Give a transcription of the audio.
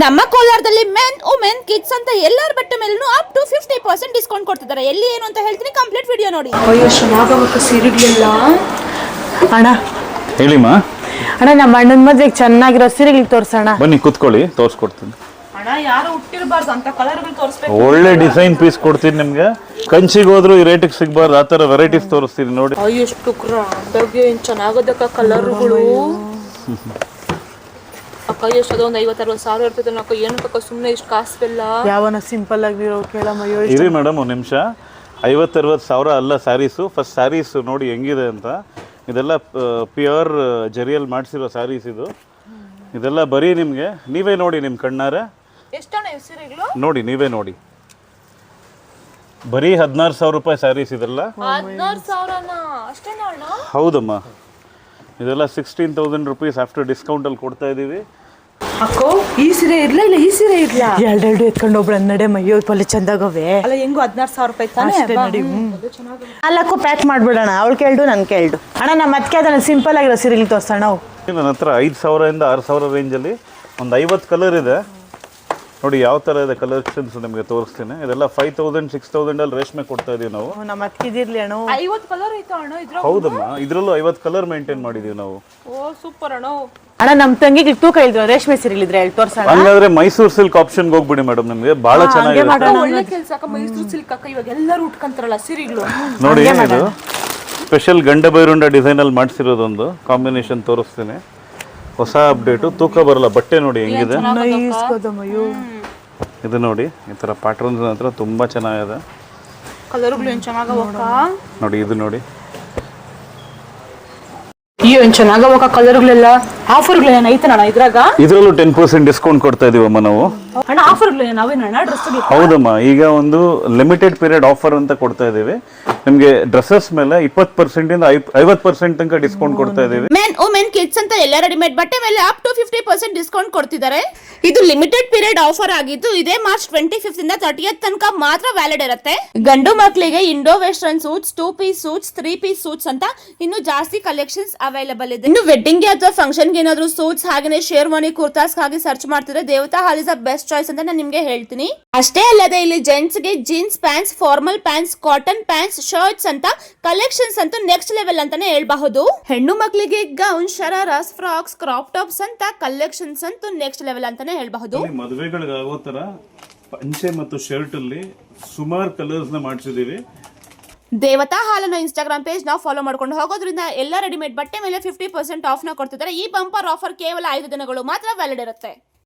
ನಮ್ಮ ಕೋಲಾರದಲ್ಲಿ men women kids ಅಂತ ಎಲ್ಲರ ಬಟ್ಟೆ ಮೇಲೂ ಅಪ್ ಟು 50% ಡಿಸ್ಕೌಂಟ್ ಕೊಡ್ತಿದ್ದಾರೆ. ಎಲ್ಲಿ ಏನು ಅಂತ ಹೇಳ್ತೀನಿ, ಕಂಪ್ಲೀಟ್ ವಿಡಿಯೋ ನೋಡಿ. ಅಯ್ಯೋ ಚೆನ್ನಾಗಬೇಕು ಸೀರೆಗಳೆಲ್ಲ. ಅಣ್ಣ ಹೇಳಿಮ್ಮ. ಅಣ್ಣ ನಮ್ಮ ಅಣ್ಣನ ಮದ್ವೆಗೆ ಚೆನ್ನಾಗಿರೋ ಸೀರೆಗಳು ತೋರ್ಸೋಣ. ಬನ್ನಿ ಕೂತ್ಕೊಳ್ಳಿ, ತೋರಿಸ್ಕೊಡ್ತೀನಿ. ಅಣ್ಣ ಯಾರು ಹುಟ್ಟಿರಬಾರ್ದು ಅಂತ ಕಲರ್ಗಳು ತೋರಿಸ್ಬೇಕು. ಒಳ್ಳೆ ಡಿಸೈನ್ ಪೀಸ್ ಕೊಡ್ತೀನಿ ನಿಮ್ಗೆ. ಕಂಚಿಗೆ ಹೋದ್ರು ಈ ರೇಟಿಗೆ ಸಿಗ್ಬಾರ್ದು, ಆ ಥರ ವೆರೈಟೀಸ್ ತೋರಿಸ್ತೀನಿ ನೋಡಿ. ಅಯ್ಯೋ ಎಷ್ಟು ಗ್ರಾಂಡಾಗಿ ಏನು ಚೆನ್ನಾಗದಕ್ಕ ಕಲರ್ಗಳು. ಅಕ್ಕ ಎಷ್ಟು ಅದೋ ಒಂದು 50-60 ಸಾವಿರ ಇರ್ತದೆ ಅಕ್ಕ. ಏನಕ್ಕ ಸುಮ್ಮನೆ ಇಷ್ಟು ಕಾಸೆಲ್ಲ. ಯಾವನ ಸಿಂಪಲ್ ಆಗಿರೋ ಕೇಳಮ್ಮ. ಇರಿ ಮೇಡಮ್ ಒಂದು ನಿಮಿಷ. 50-60 ಸಾವಿರ ಅಲ್ಲ ಸ್ಯಾರೀಸು. ಫಸ್ಟ್ ಸ್ಯಾರೀಸು ನೋಡಿ ಹೆಂಗಿದೆ ಅಂತ. ಇದೆಲ್ಲ ಪ್ಯೂರ್ ಜರಿಯಲ್ಲಿ ಮಾಡಿಸಿರೋ ಸ್ಯಾರೀಸ್ ಇದು. ಇದೆಲ್ಲ ಬರೀ ನಿಮಗೆ ನೀವೇ ನೋಡಿ ನಿಮ್ಮ ಕಣ್ಣಾರೆ. ಎಷ್ಟಣ್ಣ ಸೀರೆಗಳು ನೋಡಿ ನೀವೇ ನೋಡಿ. ಬರೀ 16,000 ರೂಪಾಯಿ ಸ್ಯಾರೀಸ್ ಇದೆಲ್ಲ. 16,000 ಅಷ್ಟೇನಾ ಅಣ್ಣ? ಹೌದಮ್ಮ, ಇದೆಲ್ಲ 16,000 ರುಪೀಸ್ ಆಫ್ಟರ್ ಡಿಸ್ಕೌಂಟಲ್ಲಿ ಕೊಡ್ತಾ ಇದ್ದೀವಿ. ಅಕ್ಕೋ ಈ ಸೀರೆ ಇರ್ಲಾ ಇಲ್ಲ ಈ ಸೀರೆ ಇರ್ಲಾ? ಎರಡೆರಡು ಎತ್ಕೊಂಡು ಒಬ್ರು ನಡೆ ಮಯ್ಯೋ ಪಲ್ಲೆ ಚಂದಾಗವೆ. ಅಲ್ಲ ಹೆಂಗು 16,000 ರೂಪಾಯಿ ತಾನೇ. ಅಲ್ಲಕ್ಕೂ ಪ್ಯಾಕ್ ಮಾಡ್ಬಿಡೋಣ. ಅವಳು ಕೇಳ್ದು ನನ್ ಕೇಳ್ದು. ಅಣ್ಣ ನಮ್ಮ ಅದಕ್ಕೆ ಅದನ್ನ ಸಿಂಪಲ್ ಆಗಿರೋ ಸೀರೆಗಳು ತೋರ್ಸೋಣ. ನನ್ನ ಹತ್ರ 5,000 ಇಂದ 6,000 ರೇಂಜಲ್ಲಿ ಒಂದು 50 ಕಲರ್ ಇದೆ ನೋಡಿ. ಯಾವ ಥರ ಇದೆ ಕಲೆಕ್ಷನ್ಸ್ ನಿಮಗೆ ತೋರಿಸ್ತೀನಿ. ಇದೆಲ್ಲ 5,000 6,000 ಅಲ್ಲಿ ರೇಷ್ಮೆ ಕೊಡ್ತಾ ಇದೀವಿ ನಾವು. ನಮ್ಮ ಅದಕ್ಕಿದಿರ್ಲಿ ಅಣ್ಣ. 50 ಕಲರ್ ಐತಾ ಅಣ್ಣ ಇದ್ರ? ಹೌದಮ್ಮ, ಇದರಲ್ಲೂ 50 ಕಲರ್ ಮೇಂಟೈನ್ ಮಾಡಿದೀವಿ ನಾವು. ಓ ಸೂಪರ್ ಅಣ್ಣ. ಅಣ್ಣ ನಮ್ಮ ತಂಗಿಗೆ ತೂಕ ಇಲ್ದ್ರು ರೇಷ್ಮೆ ಸೀರೆಗಳಿದ್ರೆ ಹೇಳಿ ತೋರ್ಸೋಣ. ಹಂಗಾದ್ರೆ ಮೈಸೂರು ಸಿಲ್ಕ್ ಆಪ್ಷನ್ಗೆ ಹೋಗ್ಬಿಡಿ ಮೇಡಮ್, ನಿಮಗೆ ಬಹಳ ಚೆನ್ನಾಗಿದೆ. ಒಳ್ಳೆ ಕೆಲಸ ಅಕ್ಕ. ಮೈಸೂರು ಸಿಲ್ಕ್ ಅಕ್ಕ ಇವಾಗ ಎಲ್ಲರೂ ಉಟ್ಕೊಂತಾರಲ್ಲ ಸೀರೆಗಳು. ನೋಡಿ ಇದು ಸ್ಪೆಷಲ್ ಗಂಡ ಬೈರುಂಡ ಡಿಸೈನ್ ಅಲ್ಲಿ ಮಾಡಿಸಿರೋದೊಂದು ಕಾಂಬಿನೇಷನ್ ತೋರಿಸ್ತೀನಿ. ಹೊಸ ಅಪ್ಡೇಟು. ತೂಕ ಬರಲ್ಲ, ಬಟ್ಟೆ ನೋಡಿ ಹೆಂಗಿದೆ. ಇದು ನೋಡಿ ಈ ಥರ ಪ್ಯಾಟರ್ನ್ಸ್ ಹತ್ರ ತುಂಬ ಚೆನ್ನಾಗಿದೆ. ಕಲರ್ಗಳು ಏನು ಚೆನ್ನಾಗವಕ್ಕ ನೋಡಿ. ಇದು ನೋಡಿ ಏನು ಚೆನ್ನಾಗವಕ್ಕ ಕಲರ್ಗಳೆಲ್ಲ. ಆಫರ್ಗಳು ಐತಣ್ಣ ಇದ್ರಾಗ? ಇದರಲ್ಲೂ 10% ಡಿಸ್ಕೌಂಟ್ ಕೊಡ್ತಾ ಇದೀವಮ್ಮ ನಾವು. ಅಣ್ಣ ಆಫರ್ಗಳು ನಾವೇನಣ್ಣ ಡ್ರೆಸ್? ಹೌದಮ್ಮ, ಈಗ ಒಂದು ಲಿಮಿಟೆಡ್ ಪೀರಿಯಡ್ ಆಫರ್ ಅಂತ ಕೊಡ್ತಾ ಇದೀವಿ ನಿಮಗೆ. ಡ್ರೆಸ್ಸಸ್ ಮೇಲೆ 20% ಇಂದ 50% ತನಕ ಡಿಸ್ಕೌಂಟ್ ಕೊಡ್ತಾ ಇದೀವಿ. ಮೆನ್ ವುಮೆನ್ ಕಿಡ್ಸ್ ಅಂತ ಎಲ್ಲ ರೆಡಿಮೇಡ್ ಬಟ್ಟೆ ಮೇಲೆ ಅಪ್ ಟು 50% ಡಿಸ್ಕೌಂಟ್ ಕೊಡ್ತಿದ್ದಾರೆ. ಇದು ಲಿಮಿಟೆಡ್ ಪೀರಿಯಡ್ ಆಫರ್ ಆಗಿದ್ದು ಇದೇ ಮಾರ್ಚ್ 25 ಇಂದ 30th ತನಕ ಮಾತ್ರ ವ್ಯಾಲಿಡ್ ಇರುತ್ತೆ. ಗಂಡು ಮಕ್ಕಳಿಗೆ Indo western suits, 2 piece suits, 3 piece suits ಅಂತ ಇನ್ನು ಜಾಸ್ತಿ ಕಲೆಕ್ಷನ್ಸ್ ಅವೈಲೇಬಲ್ ಇದೆ. ಇನ್ನು ವೆಡ್ಡಿಂಗ್ ಅಥವಾ ಫಂಕ್ಷನ್ ಗೆ ಏನಾದ್ರು ಸೂಟ್ಸ್ ಹಾಗೆ ಶೇರ್ವಾನಿ ಕುರ್ತಾಸ್ ಹಾಗೆ ಸರ್ಚ್ ಮಾಡ್ತಿದ್ರೆ ದೇವತಾ ಹಾಲ್ ಇಸ್ ದ ಬೆಸ್ಟ್ ಚಾಯ್ಸ್ ಅಂತ ನಾನು ನಿಮ್ಗೆ ಹೇಳ್ತೀನಿ. ಅಷ್ಟೇ ಅಲ್ಲದೆ ಇಲ್ಲಿ ಜೆಂಟ್ಸ್ ಗೆ jeans pants, formal pants, cotton pants, shirts ಅಂತ ಕಲೆಕ್ಷನ್ಸ್ ಅಂತೂ ನೆಕ್ಸ್ಟ್ ಲೆವೆಲ್ ಅಂತಾನೆ ಹೇಳ್ಬಹುದು. ಹೆಣ್ಣು ಮಕ್ಕಳಿಗೆ ಗೌನ್, ಶರಾರಾಸ್, ಫ್ರಾಕ್ಸ್, ಕ್ರಾಪ್ ಟಾಪ್ಸ್ ಅಂತ ಕಲೆಕ್ಷನ್ಸ್ ಅಂತೂ ನೆಕ್ಸ್ಟ್ ಲೆವೆಲ್ ಅಂತಾನೆ ಹೇಳ್ಬಹುದು. ಮದುವೆಗಳಿಗೆ ಆಗೋ ತರ ಪಂಚೆ ಮತ್ತು ಶರ್ಟ್ ಅಲ್ಲಿ ಸುಮಾರು ಕಲರ್ಸ್ ನ ಮಾಡಿಸಿದೀವಿ. ದೇವತಾ ಹಾಲನ್ನು ಇನ್ಸ್ಟಾಗ್ರಾಮ್ ಪೇಜ್ ನಾವು ಫಾಲೋ ಮಾಡ್ಕೊಂಡು ಹೋಗೋದ್ರಿಂದ ಎಲ್ಲ ರೆಡಿಮೇಡ್ ಬಟ್ಟೆ ಮೇಲೆ 50% ಆಫ್ ನ ಕೊಡ್ತಿದ್ದಾರೆ. ಈ ಬಂಪರ್ ಆಫರ್ ಕೇವಲ 5 ದಿನಗಳು ಮಾತ್ರ ವ್ಯಾಲಿಡ್ ಇರುತ್ತೆ.